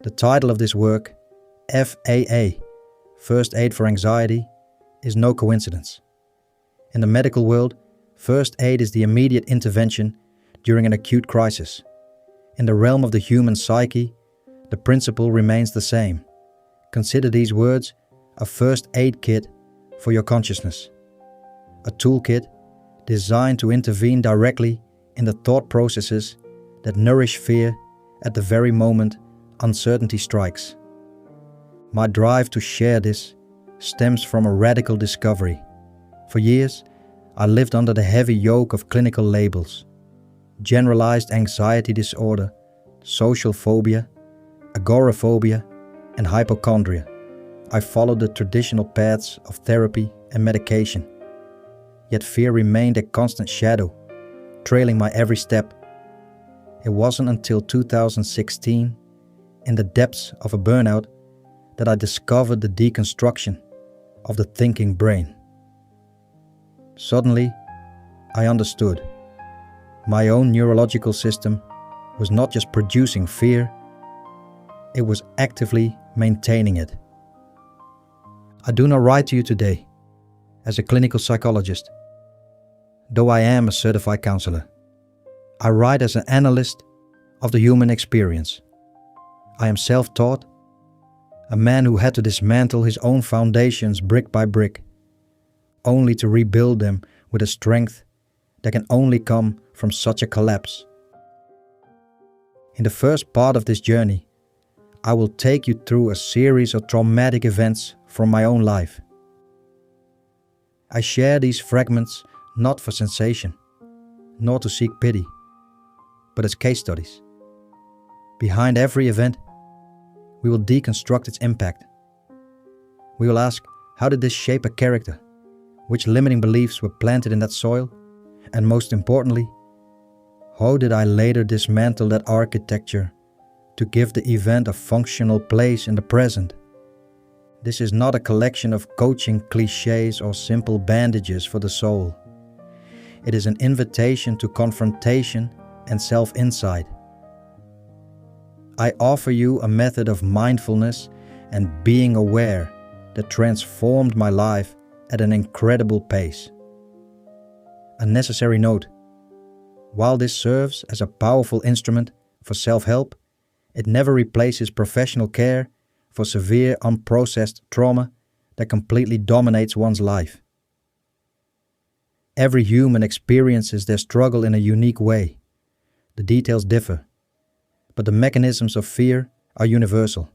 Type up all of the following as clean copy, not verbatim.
The title of this work, FAA, First Aid for Anxiety, is no coincidence. In the medical world, first aid is the immediate intervention during an acute crisis. In the realm of the human psyche, the principle remains the same. Consider these words a first aid kit for your consciousness. A toolkit designed to intervene directly in the thought processes that nourish fear at the very moment uncertainty strikes. My drive to share this stems from a radical discovery. For years, I lived under the heavy yoke of clinical labels: generalized anxiety disorder, social phobia, agoraphobia, and hypochondria. I followed the traditional paths of therapy and medication. Yet fear remained a constant shadow, trailing my every step. It wasn't until 2016, in the depths of a burnout, that I discovered the deconstruction of the thinking brain. Suddenly, I understood. My own neurological system was not just producing fear, it was actively maintaining it. I do not write to you today as a clinical psychologist, though I am a certified counselor. I write as an analyst of the human experience. I am self-taught, a man who had to dismantle his own foundations brick by brick, only to rebuild them with a strength that can only come from such a collapse. In the first part of this journey, I will take you through a series of traumatic events from my own life. I share these fragments not for sensation, nor to seek pity, but as case studies. Behind every event, we will deconstruct its impact. We will ask, how did this shape a character? Which limiting beliefs were planted in that soil? And most importantly, how did I later dismantle that architecture to give the event a functional place in the present? This is not a collection of coaching cliches or simple bandages for the soul. It is an invitation to confrontation and self-insight. I offer you a method of mindfulness and being aware that transformed my life at an incredible pace. A necessary note: while this serves as a powerful instrument for self-help, it never replaces professional care for severe unprocessed trauma that completely dominates one's life. Every human experiences their struggle in a unique way. The details differ, but the mechanisms of fear are universal.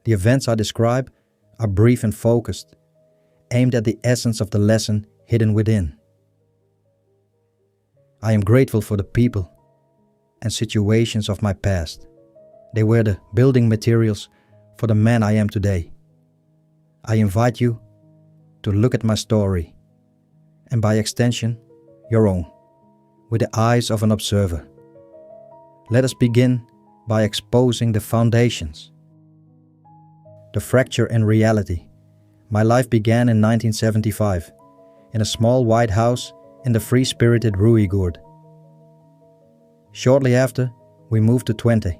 The events I describe are brief and focused, aimed at the essence of the lesson hidden within. I am grateful for the people and situations of my past. They were the building materials for the man I am today. I invite you to look at my story, and by extension, your own, with the eyes of an observer. Let us begin by exposing the foundations. The fracture in reality. My life began in 1975, in a small white house in the free-spirited Ruigoord. Shortly after, we moved to Twente,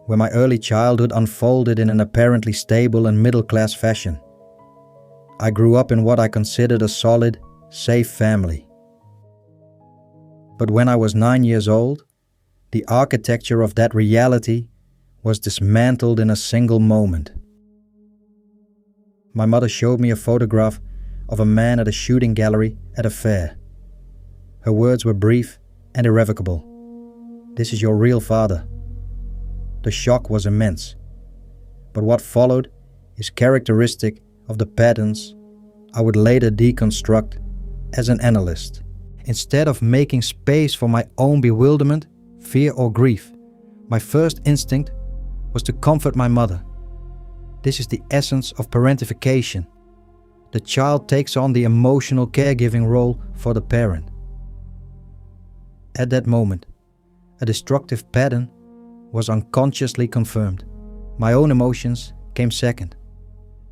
where my early childhood unfolded in an apparently stable and middle-class fashion. I grew up in what I considered a solid, safe family. But when I was 9 years old, the architecture of that reality was dismantled in a single moment. My mother showed me a photograph of a man at a shooting gallery at a fair. Her words were brief and irrevocable. "This is your real father." The shock was immense, but what followed is characteristic of the patterns I would later deconstruct as an analyst. Instead of making space for my own bewilderment, fear or grief, my first instinct was to comfort my mother. This is the essence of parentification. The child takes on the emotional caregiving role for the parent. At that moment, a destructive pattern was unconsciously confirmed. My own emotions came second.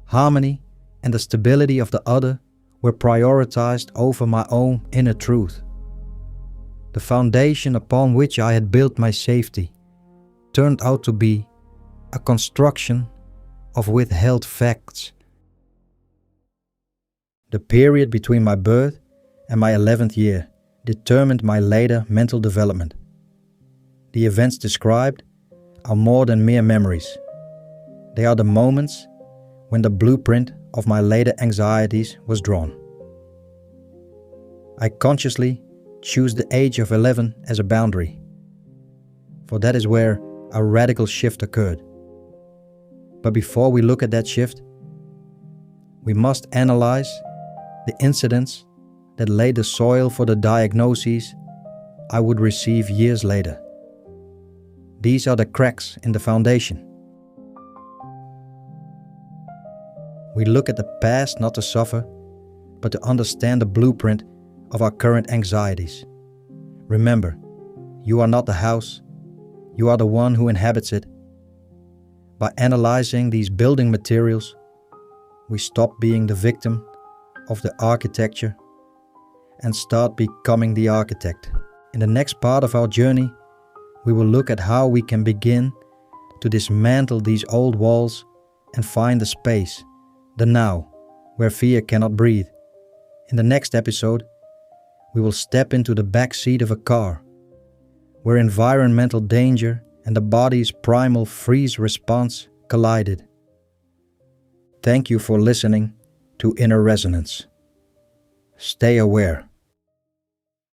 Harmony and the stability of the other were prioritized over my own inner truth. The foundation upon which I had built my safety turned out to be a construction of withheld facts. The period between my birth and my 11th year determined my later mental development. The events described are more than mere memories. They are the moments when the blueprint of my later anxieties was drawn. I consciously choose the age of 11 as a boundary, for that is where a radical shift occurred. But before we look at that shift, we must analyze the incidents that laid the soil for the diagnoses I would receive years later. These are the cracks in the foundation. We look at the past not to suffer, but to understand the blueprint of our current anxieties. Remember, you are not the house, you are the one who inhabits it. By analyzing these building materials, we stop being the victim of the architecture and start becoming the architect. In the next part of our journey, we will look at how we can begin to dismantle these old walls and find the space, the now, where fear cannot breathe. In the next episode, we will step into the back seat of a car, where environmental danger and the body's primal freeze response collided. Thank you for listening to Inner Resonance. Stay aware.